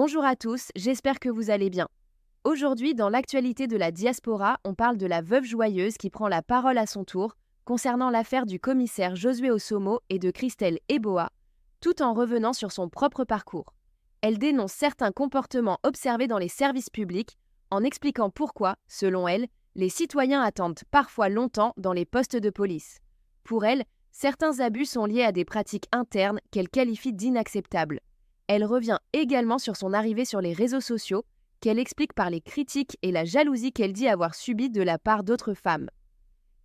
Bonjour à tous, j'espère que vous allez bien. Aujourd'hui, dans l'actualité de la diaspora, on parle de la veuve joyeuse qui prend la parole à son tour concernant l'affaire du commissaire Josué Osomo et de Christelle Eboa, tout en revenant sur son propre parcours. Elle dénonce certains comportements observés dans les services publics en expliquant pourquoi, selon elle, les citoyens attendent parfois longtemps dans les postes de police. Pour elle, certains abus sont liés à des pratiques internes qu'elle qualifie d'inacceptables. Elle revient également sur son arrivée sur les réseaux sociaux, qu'elle explique par les critiques et la jalousie qu'elle dit avoir subies de la part d'autres femmes.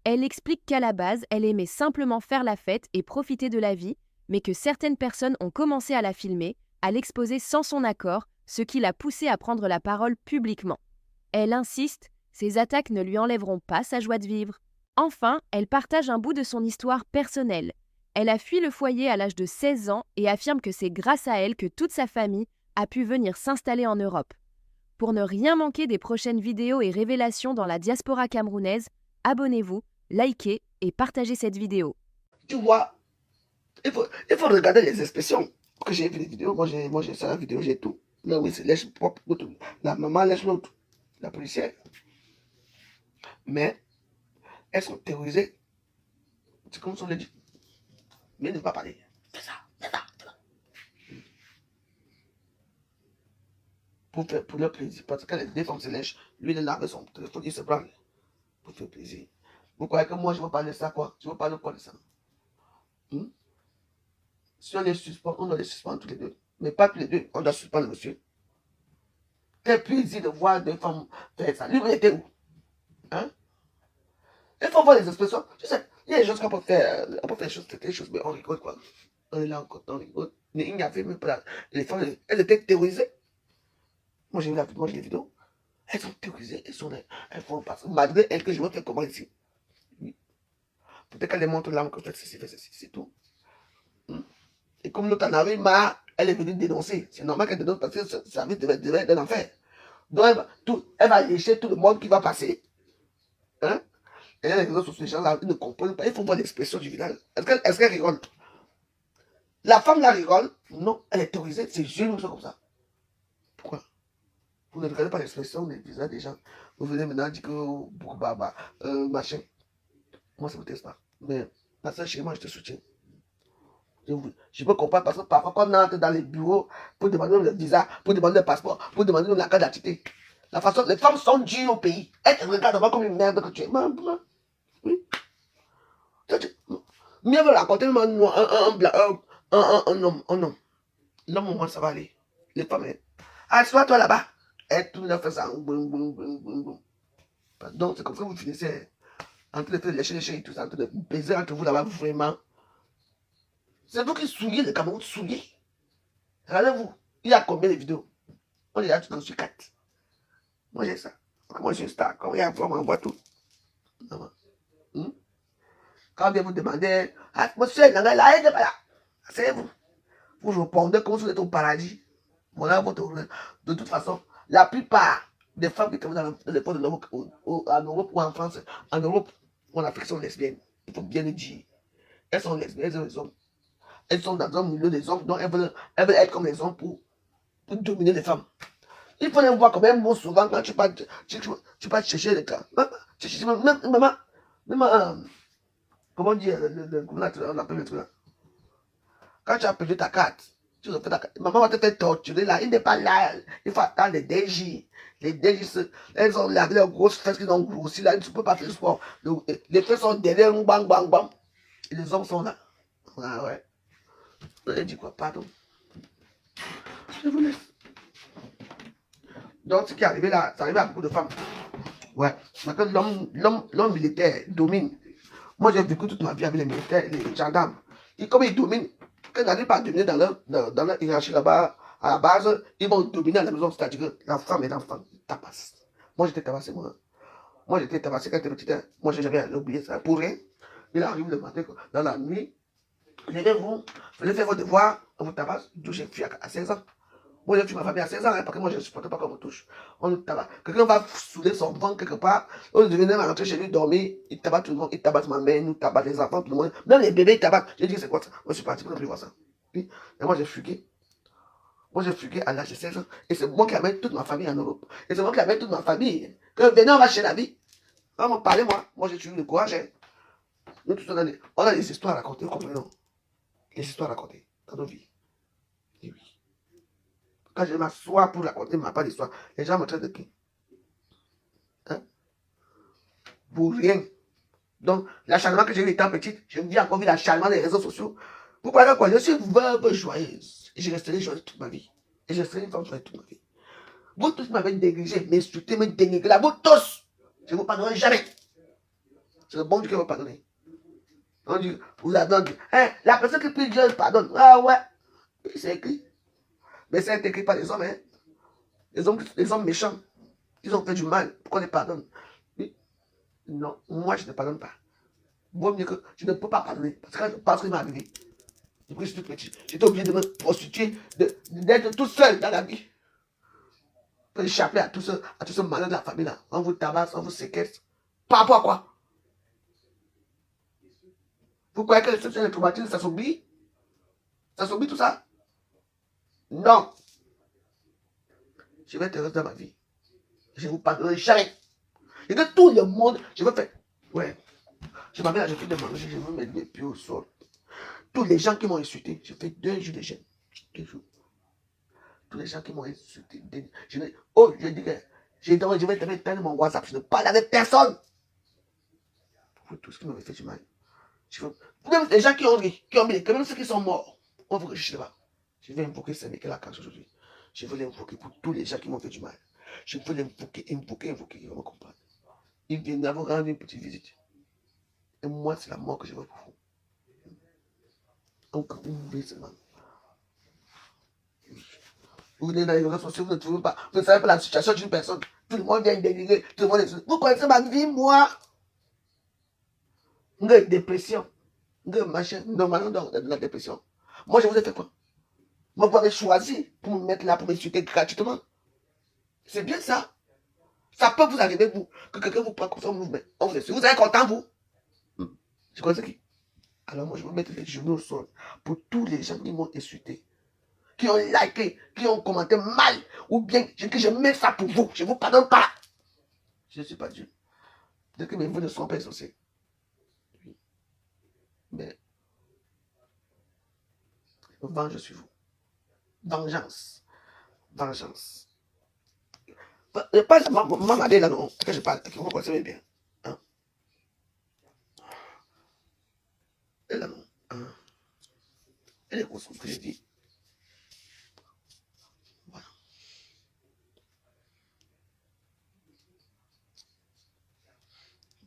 Elle explique qu'à la base, elle aimait simplement faire la fête et profiter de la vie, mais que certaines personnes ont commencé à la filmer, à l'exposer sans son accord, ce qui l'a poussée à prendre la parole publiquement. Elle insiste, ces attaques ne lui enlèveront pas sa joie de vivre. Enfin, elle partage un bout de son histoire personnelle. Elle a fui le foyer à l'âge de 16 ans et affirme que c'est grâce à elle que toute sa famille a pu venir s'installer en Europe. Pour ne rien manquer des prochaines vidéos et révélations dans la diaspora camerounaise, abonnez-vous, likez et partagez cette vidéo. Tu vois, il faut regarder les expressions. Que j'ai vu les vidéos, moi j'ai ça la vidéo, j'ai tout. Mais oui, c'est lèche propre, tout. La maman lèche l'autre, la policière. Mais elles sont terrorisées. C'est comme si on les dit. Mais ne pas parler. Fais ça, fais ça, fais ça. Pour leur plaisir. Parce que les deux femmes se lèchent. Lui, il est là avec son téléphone, il se branle. Pour faire plaisir. Vous croyez que moi, je veux parler de ça, quoi? Je veux parler quoi de ça? Si on les suspend, on doit les suspendre tous les deux. Mais pas tous les deux, on doit suspendre le monsieur. Quel plaisir de voir deux femmes faire ça. Lui, il était où? Hein? Il faut voir les expressions. Tu sais, il y a des choses qu'on peut faire. On peut faire des choses, mais on rigole quoi. On est là encore, on rigole. Mais il n'y avait même pas. Les femmes, elles étaient terrorisées. Moi, j'ai vu la vidéo, moi, j'ai les vidéos. Elles sont terrorisées, elles font passer. Malgré elles, que je veux faire comment ici. Oui. Peut-être qu'elle les montre là, que fait ceci, c'est tout. Et comme l'autre en arrive, elle est venue dénoncer. C'est normal qu'elle dénonce parce que ce service devait être un enfer. Donc, elle va lécher tout le monde qui va passer. Hein? Et les réseaux sociaux, les gens là, ils ne comprennent pas. Il faut voir l'expression du village. Est-ce qu'elle rigole? La femme là rigole? Non, elle est terrorisée. C'est juste comme ça. Pourquoi? Vous ne regardez pas l'expression des visages des gens. Vous venez maintenant dire que machin. Moi, ça ne m'intéresse pas. Mais, parce que chez moi, je te soutiens. Je peux comprendre parce que parfois, quand on entre dans les bureaux pour demander le visa, pour demander le passeport, pour demander la carte d'identité, la façon, les femmes sont dures au pays. Elles te regardent comme une merde que tu es. Oui. Mieux vaut raconter un blanc, un homme. L'homme, au moins, ça va aller. Les femmes, assois-toi là-bas. Et tout le monde fait ça. Donc, c'est comme ça que vous finissez en train de faire lécher et tout ça, en train de baiser entre vous là-bas, vraiment. C'est vous qui souillez le Cameroun, souillez. Regardez-vous, il y a combien de vidéos? On est là, tu sur 4. Moi, j'ai ça. Moi, je suis star. Quand il y a un on m'envoie tout. Quand on vient vous demander, ah, monsieur, il là, il n'est pas là. C'est vous. Vous répondez comme si vous êtes au paradis. Voilà votre. De toute façon, la plupart des femmes qui travaillent dans les postes de l'Europe, en Europe ou en France, en Europe ou en Afrique sont lesbiennes. Il faut bien le dire. Elles sont lesbiennes, elles sont dans un milieu des hommes, donc elles veulent être comme les hommes pour dominer les femmes. Il faut les voir quand même souvent quand tu vas chercher les cas. Même, comment dire, comment on appelle le truc là. Quand tu as perdu ta carte, tu refais ta carte. Maman va te faire torturer là. Il n'est pas là. Il faut attendre les DJ. Les DJ, elles ont leurs grosses fesses qui ont grossi là. Tu ne peux pas faire sport. Les fesses sont derrière, bang, bang, bang. Et les hommes sont là. Ah ouais. Elle dit quoi? Pardon. Je vous laisse. Donc, ce qui est arrivé là, ça arrive à beaucoup de femmes. Ouais. Parce que l'homme militaire domine. Moi, j'ai vécu toute ma vie avec les militaires, les gendarmes. Et comme ils dominent, quand ils n'arrivent pas à dominer dans leur hiérarchie là-bas, à la base, ils vont dominer à la maison. C'est-à-dire que la femme et l'enfant tabassent. Moi, j'étais tabassé, moi. Moi, j'étais tabassé quand j'étais petit. Moi, j'avais oublié ça. Pour rien. Il arrive le matin, dans la nuit. Levez-vous, venez faire vos devoirs, on vous tabasse. J'ai fui à 16 ans. Moi, j'ai fui ma famille à 16 ans, parce que moi, je ne supportais pas qu'on me touche. On nous tabasse. Quelqu'un va saouler son ventre quelque part, on venait rentrer chez lui dormir, il tabasse tout le monde, il tabasse ma mère, nous tabasse les enfants, tout le monde. Même les bébés, ils tabassent. J'ai dit, c'est quoi ça? Moi, je suis parti pour ne plus voir ça. Puis, et moi, j'ai fugué. Moi, j'ai fugué à l'âge de 16 ans. Et c'est moi qui amène toute ma famille en Europe. Et c'est moi qui amène toute ma famille. Que venez, on va chez la vie. On va m'en parler, moi. Moi, j'ai toujours le courage. Hein. Nous, tous, on a des histoires à raconter, vous comprenez, non? Des histoires à raconter dans nos vies. Et oui. Quand je m'assois pour raconter ma part d'histoire, les gens me traitent de qui? Hein? Pour rien. Donc, l'acharnement que j'ai eu étant petite, je me dis encore vu l'acharnement des réseaux sociaux. Vous croyez quoi? Je suis une veuve joyeuse. Et je resterai joyeuse toute ma vie. Et je resterai une femme joyeuse toute ma vie. Vous tous m'avez négligé, m'insulté, me dénigré. Vous tous, je ne vous pardonnerai jamais. C'est le bon Dieu qui va vous pardonner. On dit, vous avez dit, hein, la personne qui prie Dieu pardonne. Ah ouais, c'est écrit. Mais c'est écrit par les hommes, hein. Les hommes méchants. Ils ont fait du mal. Pourquoi on les pardonne? Oui. Non, moi je ne pardonne pas. Vaut mieux que je ne peux pas pardonner. Parce que quand je pense qu'il m'est arrivé, depuis que je suis tout petit, j'étais obligé de me prostituer, d'être tout seul dans la vie. Pour échapper à tout ce malin de la famille là. On vous tabasse, on vous séquestre. Par rapport à quoi? Vous croyez que les traumatismes, ça s'oublie? Ça s'oublie tout ça? Non. Je vais être heureux dans ma vie. Je ne vous pardonnerai jamais. Et que tout le monde, je veux faire. Ouais. Je m'amène à je fais de manger, je veux mettre mes pieds au sol. Tous les gens qui m'ont insulté, je fais 2 jours de jeûne. 2 jours. Tous les gens qui m'ont insulté. Je dis que je vais te mettre mon WhatsApp, je ne parle avec personne. Pour tout ce qui m'avait fait du mal. Même les gens qui ont ri, qui ont mis, même ceux qui sont morts, on vous je sais pas. Je vais invoquer Sénégal la cage aujourd'hui. Je veux l'invoquer pour tous les gens qui m'ont fait du mal. Je veux l'invoquer, invoquer, ils vont me comprendre. Ils viennent d'avoir rendre une petite visite. Et moi, c'est la mort que je veux pour vous. Donc, vous m'oubliez seulement. Vous venez dans les réseaux sociaux, vous ne trouvez pas. Vous ne savez pas la situation d'une personne. Tout le monde vient dénigrer. Tout le monde est. Vous connaissez ma vie, moi? Une dépression. Une machin. Normalement, dans la dépression. Moi, je vous ai fait quoi? Moi, vous avez choisi pour me mettre là, pour m'insulter gratuitement. C'est bien ça. Ça peut vous arriver, vous, que quelqu'un vous prenne comme ça, vous êtes vous êtes content, vous? Je connais qui? Alors moi, je vais mettre les genoux au sol pour tous les gens qui m'ont insulté, qui ont liké, qui ont commenté mal, ou bien que je mets ça pour vous. Je ne vous pardonne pas. Je ne suis pas Dieu. Peut-être que mes voeux ne sont pas exaucés. Mais venge sur vous. Vengeance. Vengeance. Pas maman Adé là, non. Que je parle, que vous connaissez bien. Hein? Elle là, non. Hein? Elle est consciente que je dis. Voilà.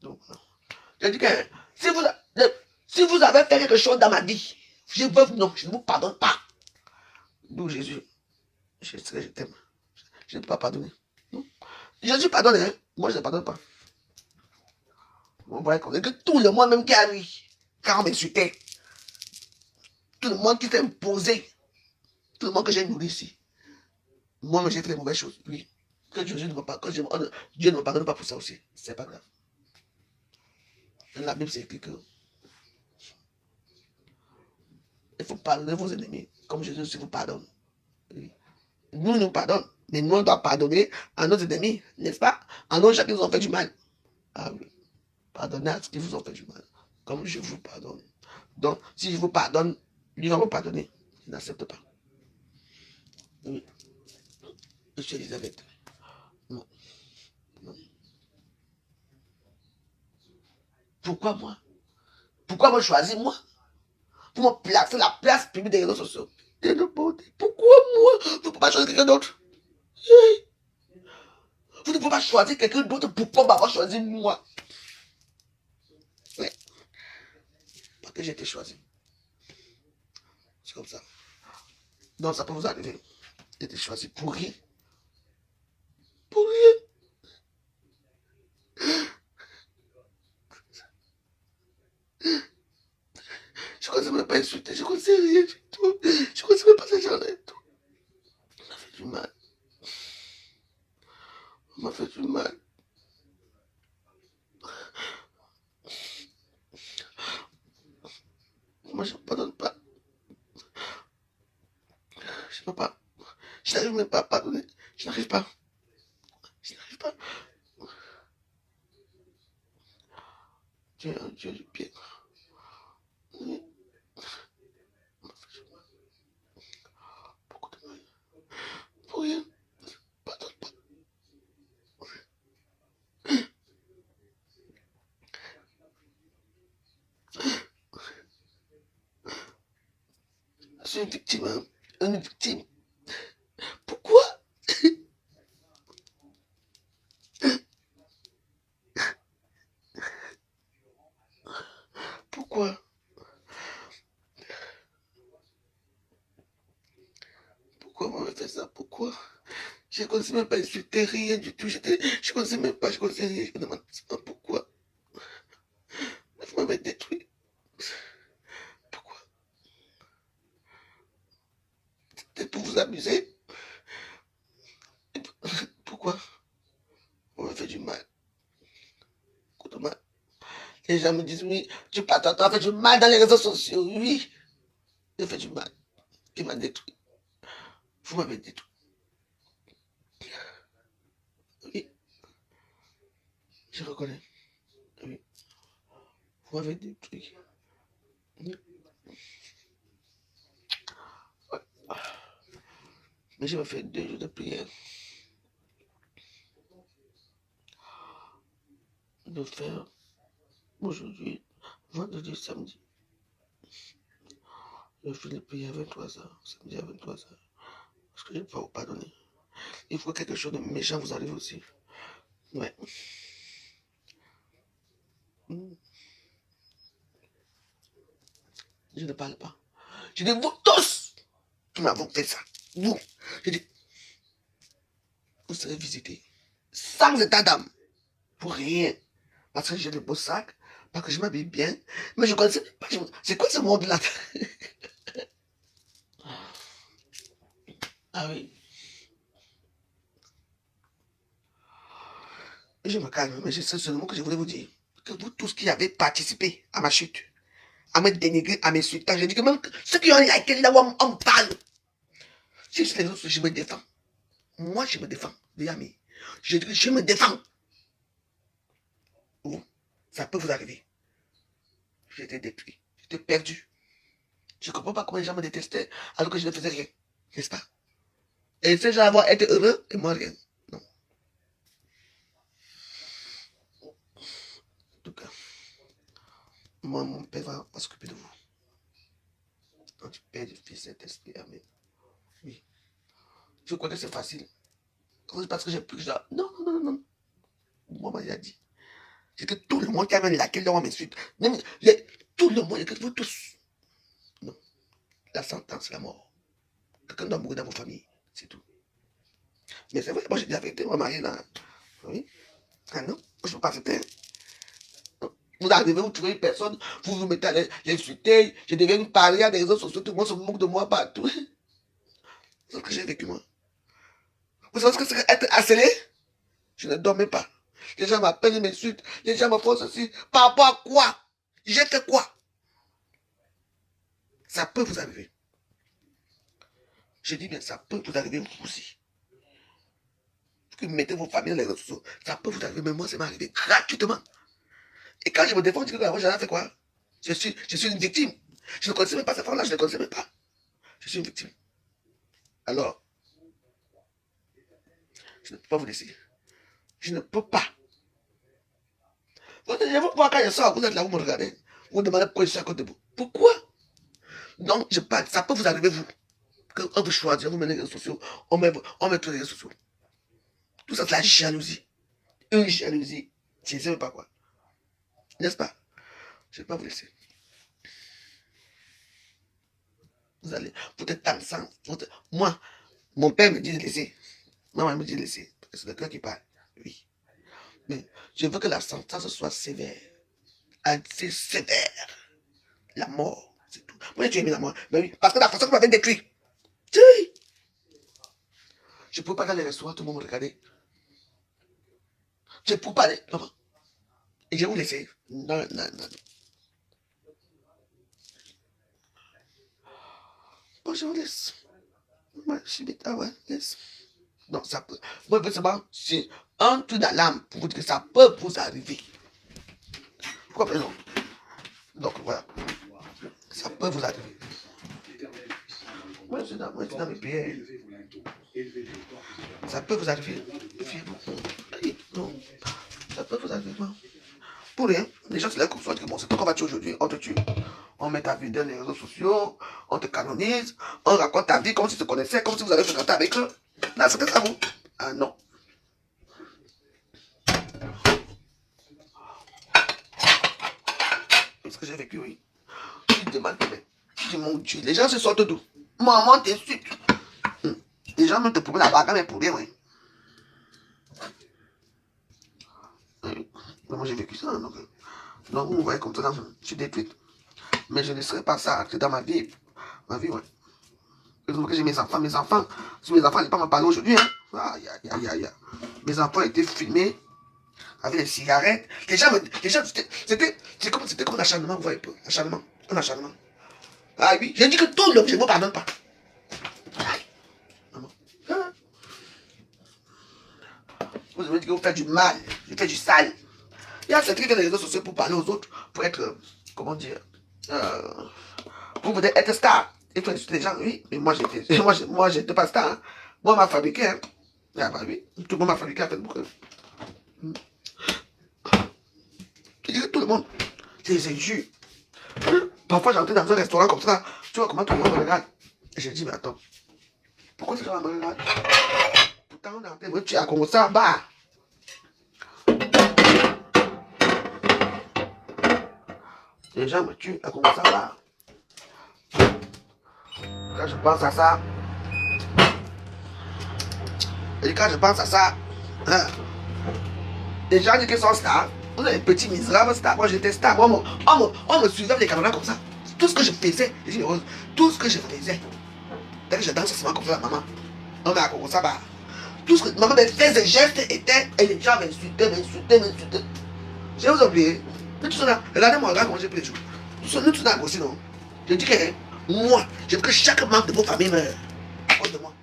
Donc, voilà. Je dis que si vous avez fait quelque chose dans ma vie, non, je ne vous pardonne pas. D'où Jésus, je t'aime. Je ne peux pas pardonner. Non. Jésus pardonne, hein? Moi je ne pardonne pas. On voit que tout le monde, même qui a lui, quand on m'insultait, tout le monde qui s'est imposé, tout le monde que j'ai nourri ici, moi j'ai fait les mauvaises choses, oui. Que Dieu ne me pardonne, Dieu ne me pardonne pas pour ça aussi, c'est pas grave. Dans la Bible, c'est écrit que il faut pardonner vos ennemis, comme Jésus aussi vous pardonne. Oui. Nous pardonnons, mais nous on doit pardonner à nos ennemis, n'est-ce pas? À nos gens qui nous ont fait du mal. Ah oui. Pardonnez à ceux qui vous ont fait du mal, comme je vous pardonne. Donc, si je vous pardonne, lui va vous pardonner. Je n'accepte pas. Oui. Monsieur Elisabeth. Non. Non. Pourquoi moi? Pourquoi me choisir moi? Pour me placer la place publique des réseaux sociaux. Pourquoi moi? Vous ne pouvez pas choisir quelqu'un d'autre. Vous ne pouvez pas choisir quelqu'un d'autre. Pourquoi m'avoir choisi moi? Ouais. Parce que j'ai été choisi. C'est comme ça. Donc ça peut vous arriver. J'ai été choisi pour rien. Pour rien. Je ne connaissais même pas insulter. Je ne connaissais rien du tout. Je ne connaissais même pas ces gens-là et tout. On m'a fait du mal. On m'a fait du mal. Moi, je ne pardonne pas. Je ne peux pas. Je n'arrive même pas à pardonner. Je n'arrive pas. Je n'arrive pas. Tu es un Dieu du bien. Oui. Beaucoup de mal. Pour rien. Pardonne pas. Je suis une victime. Hein. Une victime. Pourquoi? Pourquoi? Pourquoi on m'a fait ça? Pourquoi? Je ne connaissais même pas insulter, rien du tout. Je ne connaissais même pas, je ne connaissais rien. Je me demande pourquoi. Vous m'avez détruit. Pourquoi? C'était pour vous amuser. Pourquoi? On m'a fait du mal. Beaucoup de mal. Les gens me disent, oui, tu as fait du mal dans les réseaux sociaux. Oui, j'ai fait du mal. Qui m'a détruit. Vous m'avez détruit. Oui, je reconnais. Oui, vous m'avez détruit. Oui. Ouais. Mais je me fais 2 jours de prière. De faire aujourd'hui, vendredi, samedi. Je fais les prières à 23h, samedi à 23h. Parce que je ne peux pas vous pardonner. Il faut que quelque chose de méchant vous arrive aussi. Ouais. Je ne parle pas. Je dis, vous tous qui m'avez fait ça. Vous. Je dis, vous serez visités. Sans état d'âme. Pour rien. Parce que j'ai le beau sac. Parce que je m'habille bien. Mais je ne connaissais pas. C'est quoi ce monde-là? Ah oui. Je me calme, mais c'est seulement que je voulais vous dire. Que vous tous qui avez participé à ma chute, à me dénigrer, à m'insulter, je dis que même ceux qui ont liké là où on me parle. Si c'est les autres, je me défends. Moi, je me défends, les amis. Je dis que je me défends. Vous, ça peut vous arriver. J'étais détruit. J'étais perdu. Je ne comprends pas comment les gens me détestaient alors que je ne faisais rien. N'est-ce pas? Et ces gens avoir été heureux et moi rien. Non. En tout cas, moi, mon Père va s'occuper de vous. Donc, du Père, du Fils, Saint-Esprit. Amen. Oui. Je crois que c'est facile. Parce que j'ai plus que ça. Non, non, non, non. Moi, m'a dit. C'est que tout le monde qui amène laquelle on m'insulte. Même tout le monde, que vous tous. Non. La sentence, la mort. Quelqu'un doit mourir dans vos familles. C'est tout. Mais c'est vrai, moi j'ai dit la vérité, moi marié là. Oui. Ah non, je ne peux pas accepter. Vous arrivez, vous trouvez une personne, vous vous mettez à l'insulter, je deviens une paria des réseaux sociaux, tout le monde se moque de moi partout. C'est ce que j'ai vécu moi. Vous savez ce que c'est être harcelé? Je ne dormais pas. Les gens m'appellent, ils m'insultent, les gens me font ceci. Par rapport à quoi? J'ai fait quoi? Ça peut vous arriver. Je dis bien, ça peut vous arriver vous aussi. Que vous mettez vos familles dans les réseaux sociaux, ça peut vous arriver, mais moi, ça m'est arrivé gratuitement. Et quand je me défends, je dis que j'en ai fait quoi? Je suis une victime. Je ne connaissais même pas cette femme-là, je ne la connaissais même pas. Je suis une victime. Alors, je ne peux pas vous laisser. Je ne peux pas. Vous allez voir quand je sors, vous êtes là, vous me regardez. Vous me demandez pourquoi je suis à côté de vous. Pourquoi? Donc, je parle, ça peut vous arriver, vous. Quand vous choisissez, vous menez les réseaux sociaux, on met tous les réseaux sociaux. Tout ça, c'est la jalousie. Une jalousie. Je ne sais même pas quoi. N'est-ce pas? Je ne vais pas vous laisser. Vous allez, vous êtes ensemble. Moi, mon père me dit de laisser. Maman me dit de laisser. C'est le cœur qui parle. Oui. Mais je veux que la sentence soit sévère. Assez sévère. La mort. C'est tout. Moi, j'ai aimé la mort. Mais oui, parce que la façon que m'avait détruit. Je ne peux pas aller dans les restaurants, tout le monde me regarder. Je ne peux pas aller. Non. Et je vais vous laisser. Non, non, non. Bon, je vous laisse. Moi, je suis bêta, ouais, laisse. Non, ça peut. Moi, je veux savoir, c'est un truc d'alarme pour vous dire que ça peut vous arriver. Pourquoi pas non? Donc, voilà. Ça peut vous arriver. Moi, je suis dans mes prières. Ça peut vous arriver. Non, ça peut vous arriver. Pour rien. Les gens se lèvent comme ça, bon, c'est toi qu'on va tuer aujourd'hui, on te tue. On met ta vie dans les réseaux sociaux, on te canonise, on raconte ta vie comme si tu te connaissais, comme si vous avez fréquenté avec eux. Là, c'était ça, vous. Ah non. Parce que j'ai vécu, oui. Je demande, je dis, mon Dieu, les gens se sortent d'où? Maman t'insulte. Les gens même te promettent la bagarre, mais pour rien, oui. Moi, j'ai vécu ça, donc vous me voyez comme ça, je suis détruite. Mais je ne serai pas ça, c'est dans ma vie. Ma vie, ouais. Que j'ai mes enfants, si mes enfants n'allaient pas me parler aujourd'hui, hein. Aïe, aïe, aïe, aïe. Mes enfants étaient filmés avec des cigarettes. Les gens, c'était comme un acharnement, vous voyez pas. Acharnement, un acharnement. Ah oui, j'ai dit que tout le monde, je ne me pardonne pas. Vous avez dit que vous faites du mal, je fais du sale. Il y a certains qui ont les réseaux sociaux pour parler aux autres, pour être, comment dire, pour peut-être être star. Il faut insulter les gens, oui, mais moi j'étais pas star. Hein. Moi, on m'a fabriqué, hein. Ah bah oui, tout le monde m'a fabriqué à Facebook. Je dis que tout le monde, c'est jus. Parfois, j'entre dans un restaurant comme ça, tu vois comment tout le monde me regarde. Et je dis, mais attends, pourquoi ces gens me regardent? Pourtant, on est en train de me tuer à Congo, ça, bah. Les gens me tuent à Congo, ça, bah. Quand je pense à ça, et quand je pense à ça, hein, les gens disent qu'ils sont stars. Vous êtes des petits misérables stars. Moi, j'étais star. On me suivait avec les caméras comme ça. Tout ce que je faisais, je dis, tout ce que je faisais, dès que je dansais seulement comme ça, maman, on m'a comme ça, bah. Tout ce que maman faisait, ses gestes étaient, et les gens m'insultaient. Je vais vous oublier. Nous tous là, regardez-moi, regardez comment j'ai pris les jours. Nous tous là aussi, non. Je dis que moi, je veux que chaque membre de vos familles meure à cause de moi.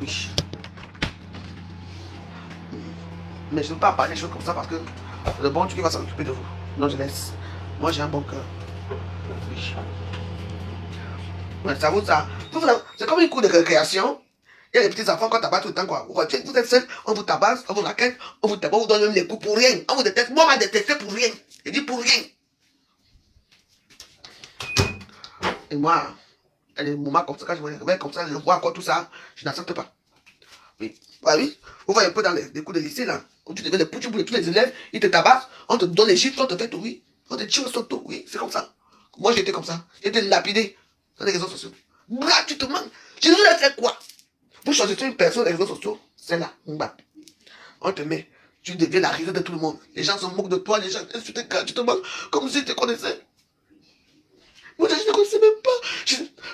Oui. Mais je ne veux pas parler des choses comme ça parce que le bon Dieu va s'occuper de vous. Non, je laisse. Moi, j'ai un bon cœur. Oui. Ouais, ça vous ça. C'est comme une cour de récréation. Il y a les petits enfants quand tabac tout le temps quoi. Vous êtes seul, on vous tabasse, on vous raquette, on vous tabasse, on vous donne même les coups pour rien. On vous déteste. Moi, on m'a détesté pour rien. Je dis pour rien. Et moi, il y a des moments comme ça, quand je me réveille comme ça, je vois encore tout ça, je n'accepte pas. Oui. Ouais, oui. Vous voyez un peu dans les cours de lycée là, où tu devais les poutchous pour tous les élèves, ils te tabassent, on te donne les chiffres, on te fait tout, oui. On te tire au sauto, oui, c'est comme ça. Moi j'étais comme ça. J'étais lapidé dans les réseaux sociaux. Gratuitement. Je ne voulais faire quoi? Vous choisissez une personne des réseaux sociaux, c'est là, on te met. Tu deviens la risée de tout le monde. Les gens se moquent de toi, les gens t'insultent gratuitement, comme si tu te connaissais. Moi, je ne connaissais même pas.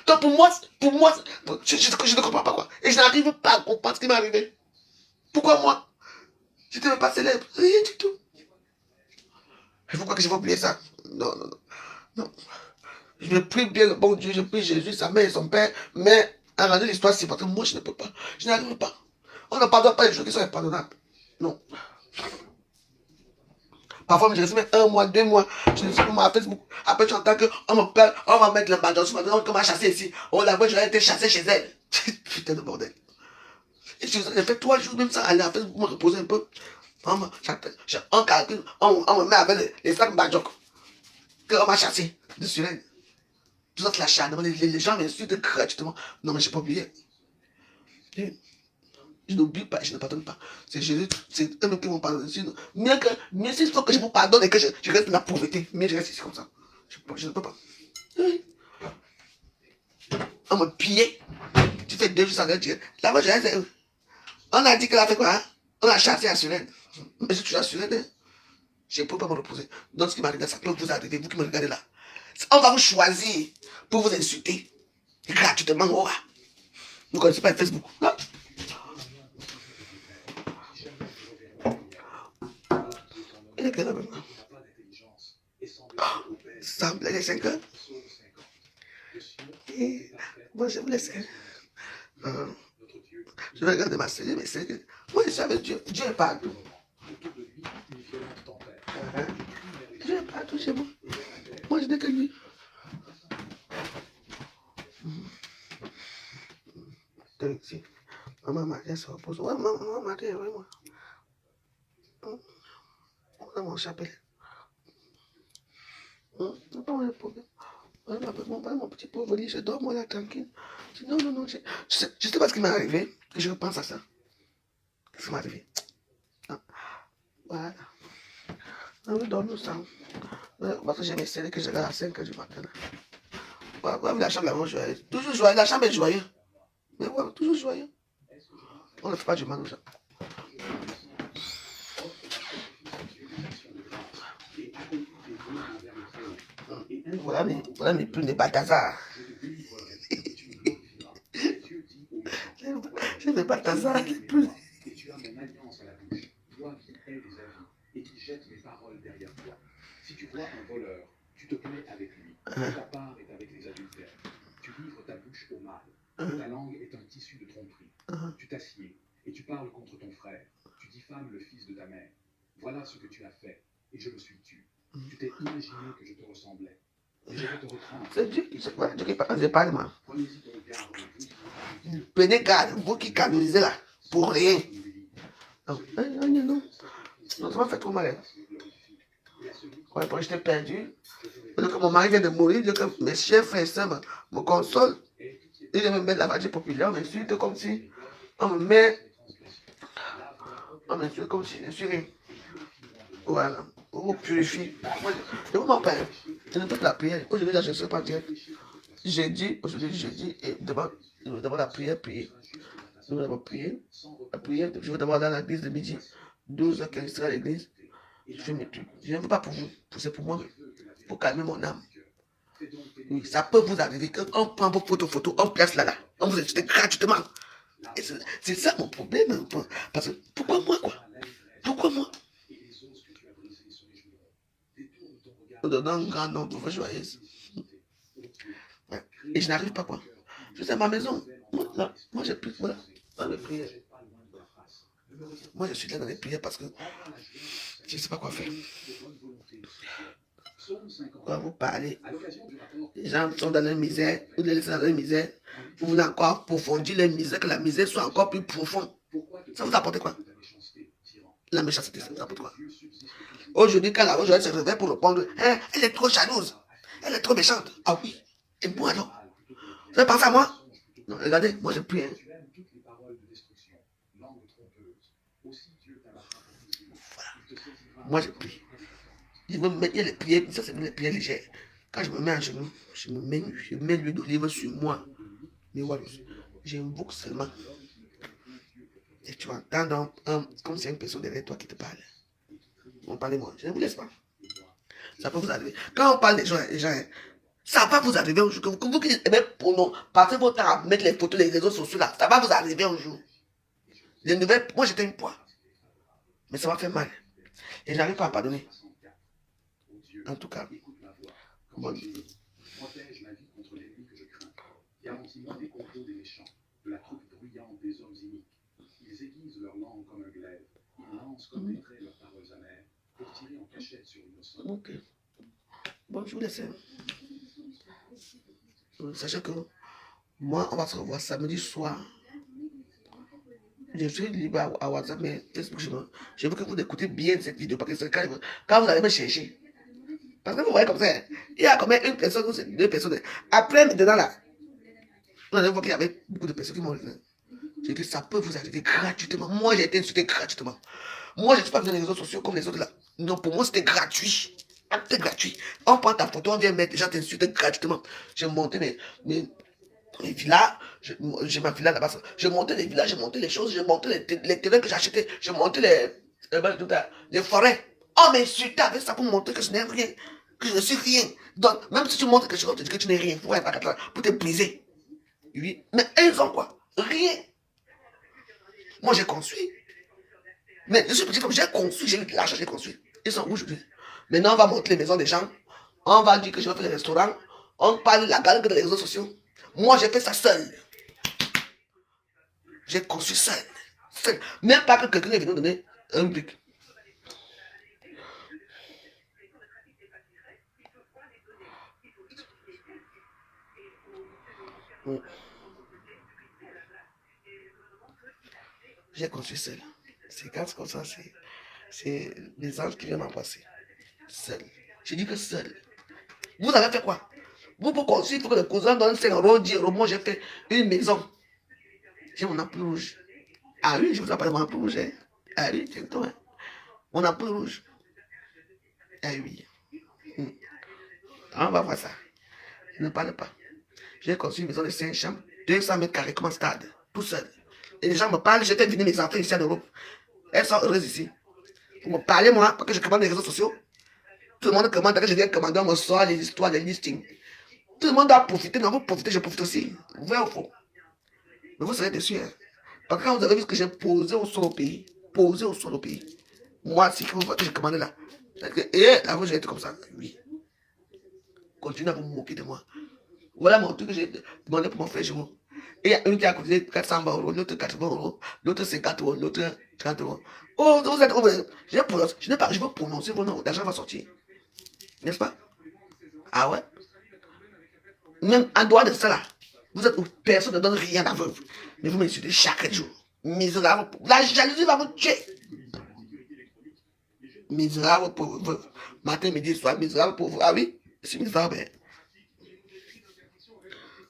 Toi, pour moi, je ne comprends pas quoi. Et je n'arrive pas à comprendre ce qui m'est arrivé. Pourquoi moi? Je n'étais même pas célèbre. Rien du tout. Et pourquoi que je vais oublier ça? Non, non, non. Non. Je prie bien le bon Dieu, je prie Jésus, sa mère et son père, mais arranger l'histoire, c'est parce que moi, je ne peux pas. Je n'arrive pas. On ne pardonne pas les choses qui sont impardonnables. Non. Parfois, je reste même 1 mois, 2 mois. Je ne sais pas, Facebook. Après, tu entends qu'on me parle, on va mettre le bâton sur ma qu'on m'a chassé ici. Oh, la voix, j'aurais été chassé chez elle. Putain de bordel. Et j'ai fait 3 jours, même ça, aller à Facebook pour me reposer un peu. On calcule, on me met avec les sacs Bajok. Qu'on m'a chassé de Suren. Tout ça, c'est l'acharnement. Les gens m'insultent gratuitement. Non, mais je n'ai pas oublié. Je n'oublie pas, je ne pardonne pas. C'est Jésus, c'est eux-mêmes qui vont pardonner. Mieux s'il faut que je vous pardonne et que je reste dans la pauvreté. Mieux je reste ici comme ça. Je ne peux pas. Oui. On me pillait. Tu fais 2 jours sans dire. Là-bas, je reste. On a dit qu'elle a fait quoi? Hein? On a chassé à Suren. Mais je suis à Suren. Hein? Je ne peux pas me reposer. Donc, ce qui m'arrive, ça peut vous arriver, vous qui me regardez là. On va vous choisir pour vous insulter. Gratuitement. Oh, vous ne connaissez pas Facebook. Non? Il est quelle heure maintenant? Ça me plaît les 5 heures. Et moi, je vous laisse. Je vais regarder ma série, mais c'est que moi je suis avec Dieu. Dieu est partout. Dieu est partout chez moi. Moi je n'ai que lui. Ici. Maman Marie se repose. Ouais, maman Marie, oui, moi. On a mon chapelet. Pas mon problème. Mon petit pauvre lit, je dors moi là tranquille. Non, non, non, je sais pas ce qui m'est arrivé, que je repense à ça. Qu'est-ce qui m'est arrivé? Voilà. On va dormir ensemble. Parce que j'ai mes séries que je regarde à 5 h du matin. Voilà, la chambre est joyeuse. Toujours joyeuse, la chambre est joyeuse. Mais ouais, toujours joyeux. On ne fait pas du mal aux gens. Voilà mes plumes de Balthazar. J'ai des Balthazar, les plumes. Et tu as mon alliance à la bouche. Toi qui hais les avis et qui jette mes paroles derrière toi. Si tu vois un voleur, tu te plais avec lui. Ta part est avec les adultères. Tu livres ta bouche au mal. Ta langue est un tissu de tromperie. Tu t'assieds et tu parles contre ton frère. Tu diffames le fils de ta mère. Voilà ce que tu as fait et je me suis tu. Tu t'es imaginé que je te ressemblais. Et je vais te reprendre. C'est Dieu qui parle, moi. Prenez garde, vous qui canonisez là, pour rien. Non, non. Non, ça m'a fait trop mal. Ouais, quand j'étais perdu, quand mon mari vient de mourir, mes chers frères et sœurs me consolent. Ils viennent me mettre la voiture populaire, on m'insulte comme si on m'insulte comme si je suis rien. Voilà, on vous purifie. Je vous m'en parle. Je ne fais que la prière. Aujourd'hui, là, je ne sais pas dire. Jeudi, et devant la prière, prier. Nous allons prier. La prière, je vais d'abord dans l'église de midi. 12h, 15 à l'église. Je fais mes trucs. Je ne veux pas pour vous. C'est pour moi. Pour calmer mon âme. Oui, ça peut vous arriver qu'on prend vos photos, on place là. On vous achète gratuitement. C'est ça mon problème. Parce que pourquoi moi, quoi? Pourquoi moi? Nous donnons un grand nom pour vos joyeuses. Ouais. Et je n'arrive pas, quoi. Je suis à ma maison. Moi j'ai plus. Voilà. Dans les prières. Moi, je suis là dans les prières parce que je ne sais pas quoi faire. Quand vous parlez, les gens sont dans la misère, vous les laissez dans la misère, vous voulez encore approfondir la misère, que la misère soit encore plus profonde. Ça vous apporte quoi? La méchanceté, ça vous apporte quoi? Aujourd'hui, quand la voix se réveille pour répondre, hein, elle est trop jalouse, elle est trop méchante. Ah oui, et moi alors? Vous avez pensé à moi? Non, regardez, moi je prie. Hein. Voilà. Moi je prie. Il y a les prières, ça c'est les prières légères. Quand je me mets à genoux, je mets l'huile d'olive sur moi. Mais voilà, j'invoque seulement. Et tu entends donc, comme c'est une personne derrière toi qui te parle. On parle de moi, je ne vous laisse pas. Ça peut vous arriver. Quand on parle des gens, ça va vous arriver un jour. Que vous qui passez votre temps à mettre les photos, les réseaux sociaux là, ça va vous arriver un jour. Les nouvelles, moi j'étais une poids. Mais ça m'a fait mal. Et je n'arrive pas à pardonner. En tout cas, bon. Protège ma vie contre l'ennemi que je crains. Garantis-moi des complots des méchants, de la troupe bruyante des hommes iniques. Ils aiguisent leur langue comme un glaive. Ils lancent comme des traits leurs paroles amères pour tirer en cachette sur l'innocent. Ok. Bon, je vous laisse. Sachez que moi, on va se revoir samedi soir. Je suis libre à WhatsApp, mais je veux que vous écoutez bien cette vidéo parce que quand vous allez me chercher. Parce que vous voyez comme ça, il y a combien une personne ou deux personnes. Après, maintenant là, vous allez voir qu'il y avait beaucoup de personnes qui m'ont dit. J'ai dit, ça peut vous arriver gratuitement. Moi, j'ai été insulté gratuitement. Moi, je ne suis pas dans les réseaux sociaux comme les autres là. Non, pour moi, c'était gratuit. C'était gratuit. On prend ta photo, on vient mettre, les gens t'insultent gratuitement. J'ai monté mes villas, j'ai ma villa là-bas. J'ai monté les villas, j'ai monté les choses, j'ai monté les terrains que j'ai achetés, j'ai monté les forêts. On m'insulte avec ça pour montrer que je n'ai rien, que je ne suis rien. Donc, même si tu montres quelque chose, tu dis que tu n'es rien, pour te briser. Oui, mais elles ont quoi? Rien. Moi, j'ai construit. Mais je suis petit comme j'ai construit, j'ai eu de l'argent, j'ai construit. Ils sont où aujourd'hui? Maintenant, on va montrer les maisons des gens. On va dire que je vais faire des restaurants. On parle de la galère des réseaux sociaux. Moi, j'ai fait ça seul. J'ai construit seul. Seul. Même pas que quelqu'un est venu me donner un brick. J'ai construit seul. C'est comme ça, c'est les anges qui viennent m'embrasser. Seul. Je dis que seul. Vous avez fait quoi? Vous, pour construire, il faut que le cousin donne 5 euros, 10 euros. Moi, j'ai fait une maison. J'ai mon ampoule rouge. Ah oui, je vous ai parlé de mon ampoule rouge. Hein? Ah oui, c'est toi. Hein? Mon ampoule rouge. Ah oui. On va voir ça. Je ne parle pas. J'ai construit une maison de 5 chambres, 200 mètres carrés comme un stade, tout seul. Et les gens me parlent, j'étais venu mes enfants ici en Europe. Elles sont heureuses ici. Vous me parlez, moi, parce que je commande les réseaux sociaux. Tout le monde commande, que je viens commander, on me sort les histoires, les listings. Tout le monde doit profiter, non, vous profitez, je profite aussi. Vrai ou faux? Mais vous serez déçus. Hein? Parce que quand vous avez vu ce que j'ai posé au sol au pays, moi, c'est que j'ai commandé là. Et là, vous, j'ai été comme ça. Oui. Continuez à vous moquer de moi. Voilà mon truc que j'ai demandé pour mon frère Jérôme. Et il y a une qui a coûté 400 €, l'autre 80 €, l'autre 50 €, l'autre 30 €. Oh, vous êtes ouvert. Je veux prononcer vos noms, l'argent va sortir. N'est-ce pas? Ah ouais? Même en dehors de ça là, vous êtes où personne ne donne rien à veuve. Mais vous m'insultez chaque jour. Misérable. La jalousie va vous tuer. Misérable pauvre veuve. Matin, midi, soir, misérable pauvre. Ah oui? Je suis misérable. Hein.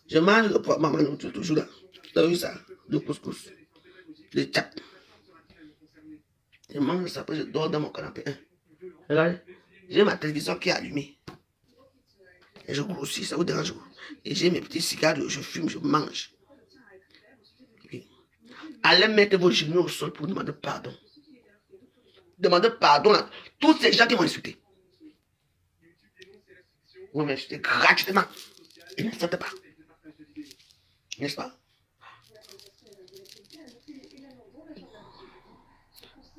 Je mange le poids, maman, toujours là. Tu as vu ça? Le couscous. Le tchap. Je mange ça, après je dors dans mon canapé. Hein. Regardez, j'ai ma télévision qui est allumée. Et je grossis, ça vous dérange. Et j'ai mes petits cigares, je fume, je mange. Oui. Allez mettre vos genoux au sol pour demander pardon. Demandez pardon à tous ces gens qui m'ont insulté. Vous m'avez insulté gratuitement. Ils n'acceptent pas. N'est-ce pas?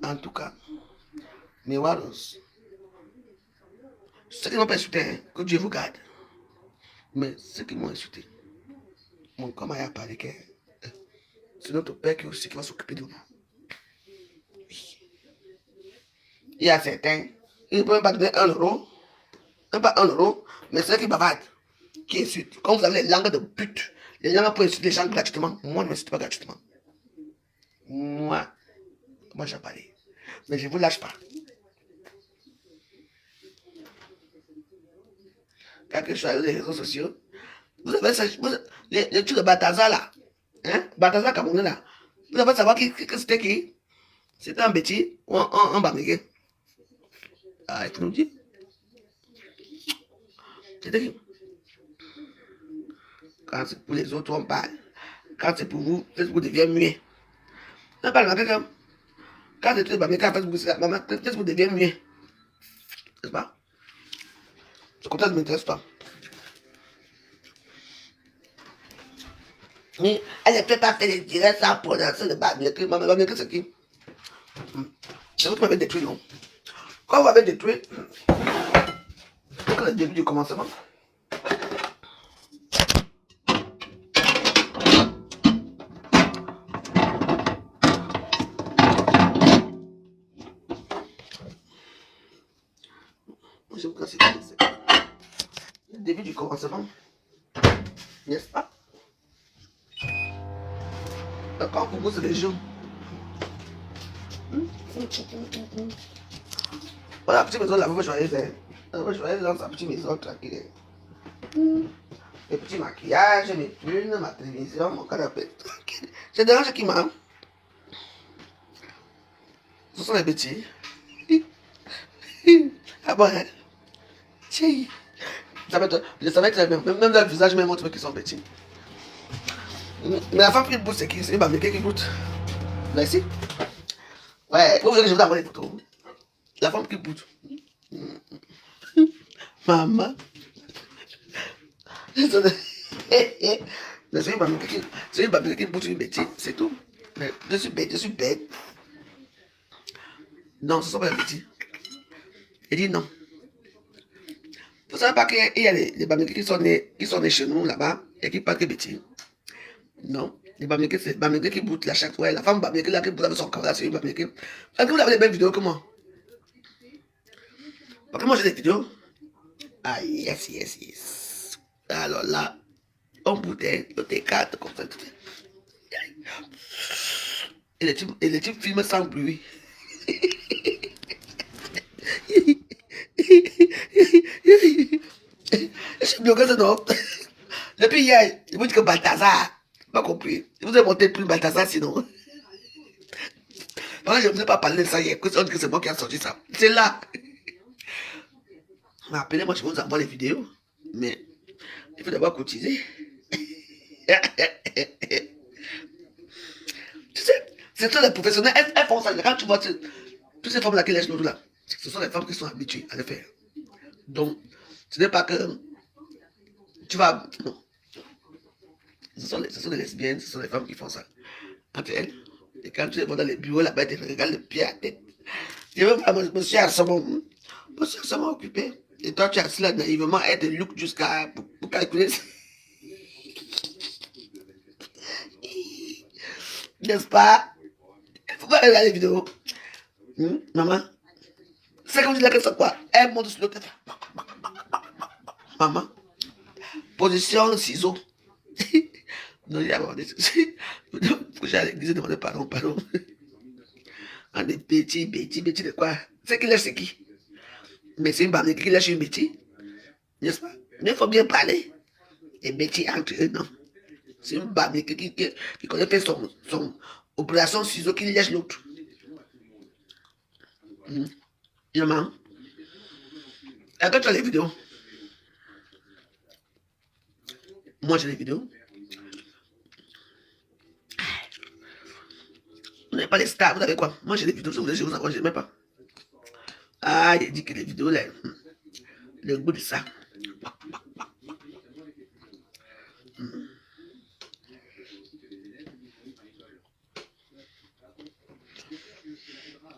En tout cas, mes waros, ceux qui n'ont pas insulté, hein, que Dieu vous garde. Mais ceux qui m'ont insulté, mon comment il a parlé que c'est notre Père qui aussi qui va s'occuper de vous. Oui. Il y a certains, ils ne peuvent pas donner 1 €, même pas 1 €, mais ceux qui bavardent, qui insultent. Quand vous avez les langues de pute, les langues pour insulter les gens gratuitement, moi je ne m'insulte pas gratuitement. Moi j'ai parlé. Mais je ne vous lâche pas. Quand je suis sur les réseaux sociaux, vous avez ça, les trucs de Bataza là, hein? Bataza Cameroun là, vous avez savoir qui c'était qui? C'était un petit ou un Bamigué? Ah, tu nous dis? C'était qui? Quand c'est pour les autres, on parle. Quand c'est pour vous, Facebook devient muet. On parle à quelqu'un. Quand c'est Bamigué, quand Facebook devient muet. N'est-ce pas? Ce côté ne m'intéresse pas. Mais elle ne peut pas faire les directs sans prononcer le Bamigué. Bamigué, c'est qui? C'est vous qui m'avez détruit, non? Quand vous m'avez détruit, c'est le début du commencement. Je vous casse le début du commencement. N'est-ce pas? Quand vous posez les gens. Voilà, la petite maison, la maman joyeuse. La maman joyeuse dans sa petite maison tranquille. Mes petits maquillages, mes prunes, ma télévision, mon canapé tranquille. Je dérange qui m'a. Ce sont les petits. Ah bon, hein? Je savais que même leur visage me montre qu'ils sont petits. Mais la femme qui bouge, c'est qui? C'est une Bamigué qui bouge. Merci. Ouais, vous voulez que je vous envoie des photos? La femme qui bouge. Maman. C'est une Bamigué qui bouge une bêtise, c'est tout. Mais je suis bête. Non, ce ne sont pas les petits. Il dit non. Vous savez pas qu'il y a les Bamigués qui sont nés chez nous là-bas et qui parlent que bêtises. Non. Les Bamileke, c'est Bamileke qui boute là chaque fois. La femme Bamileke là qui boute avec son corps là, c'est une Bamileke. Est-ce que vous avez les mêmes vidéos que moi? Parce que moi j'ai des vidéos. Ah, yes, yes, yes. Alors là, on boutait, on était quatre comme ça. Et les types filment sans bruit. Je suis bloqué ce nom. Depuis hier, je vous dis que Balthazar, pas compris. Je vous ai montré plus Balthazar sinon. Parce que je ne vous ai pas parlé de ça hier, que c'est moi qui a sorti ça. C'est là. Appelez-moi, je vous envoie les vidéos. Mais il faut d'abord cotiser. Tu sais, c'est ça les professionnels, elles font ça. Quand tu vois toutes ces femmes-là qui laissent l'autre là, ce sont les femmes qui sont habituées à le faire. Donc, ce n'est pas que tu vas. Non. Ce sont les lesbiennes, ce sont les femmes qui font ça. Entre elles. Et quand tu les vois dans les bureaux là-bas, tu regardes le pied à tête. Je veux pas, monsieur Arsamon. Monsieur Arsamon occupé. Et toi, tu es assis là naïvement, elle te look jusqu'à pour calculer. N'est-ce pas? Il faut pas regarder les vidéos. Maman. C'est comme si la question quoi? Elle monte sur le tête. Maman. Position ciseaux. Non, il y a pas des soucis. Faut aller à l'église demander pardon, pardon. En des petits de quoi? C'est qui lâche, c'est qui? Mais c'est une bande qui lâche une bêtise. N'est-ce pas? Mais il faut bien parler. Et bêtises entre eux, non. C'est une bande qui connaît faire son opération ciseaux qui lâche l'autre. Maman. Quand tu as les vidéos. Moi, j'ai les vidéos. Vous n'avez pas les stars, vous avez quoi? Moi, j'ai les vidéos, je vous envoie, je n'ai pas. Ah, il dit que les vidéos, là, le goût de ça.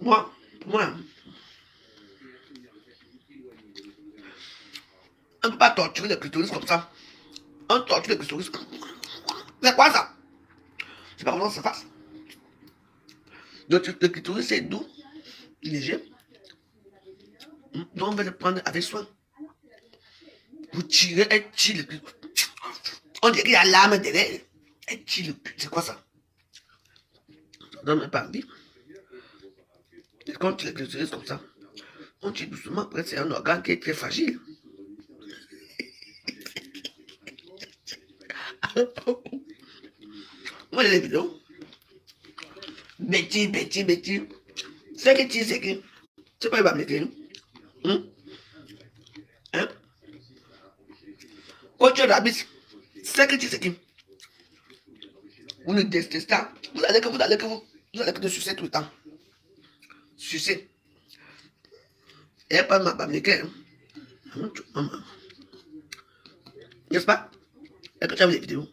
Moi, on ne peut pas torturer le clitoris comme ça. On torture le clitoris. C'est quoi ça? C'est pas comment ça se passe. Donc, le clitoris, c'est doux, léger. Donc, on va le prendre avec soin. Vous tirez, elle tire le clitoris. On dirait qu'il y a l'âme derrière. Elle tire le clitoris. C'est quoi ça? Ça donne même pas envie. Et quand tu le clitoris comme ça, on tire doucement. Après, c'est un organe qui est très fragile. Moi, j'ai les vidéos. Betty. C'est qui tire, c'est qui? C'est pas il va me l'écrire. Hein? Quand tu rabbis, c'est qui tire, c'est qui? Vous ne détestez pas. Vous allez que de sucer tout le temps. Sucer. Et pas ma bamléquée. N'est-ce pas? Est-ce que tu as vu les vidéos?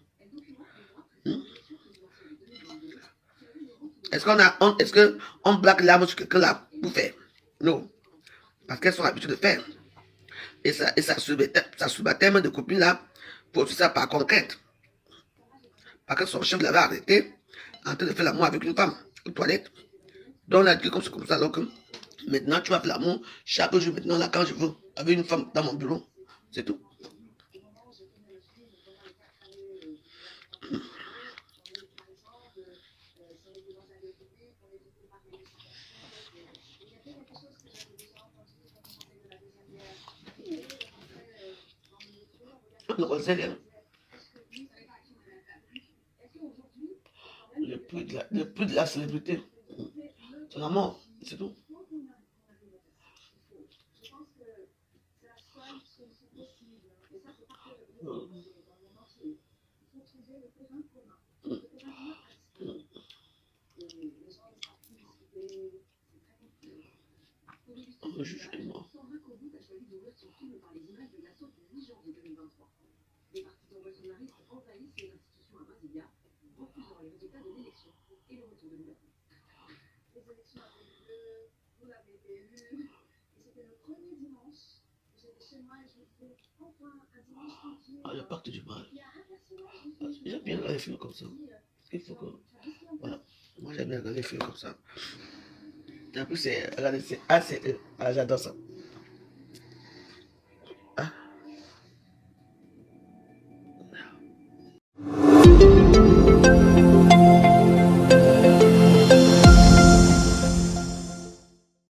Est-ce qu'on blague l'âme sur quelqu'un là pour faire? Non. Parce qu'elles sont habituées de faire. Et ça soubat tellement de copines là pour faire ça par conquête. Parce que son chef l'avait arrêté en train de faire l'amour avec une femme aux toilettes. Donc on a dit comme ça. Donc maintenant tu vas faire l'amour chaque jour maintenant là quand je veux avec une femme dans mon bureau. C'est tout. Le conseil, le prix de la célébrité, c'est la mort, c'est tout. Jugez-moi. Ah, il n'y a pas que du mal. J'aime bien les films comme ça. il faut que... Voilà. Moi, j'aime bien regarder les films comme ça. En plus, c'est ACE. Ah, j'adore ça.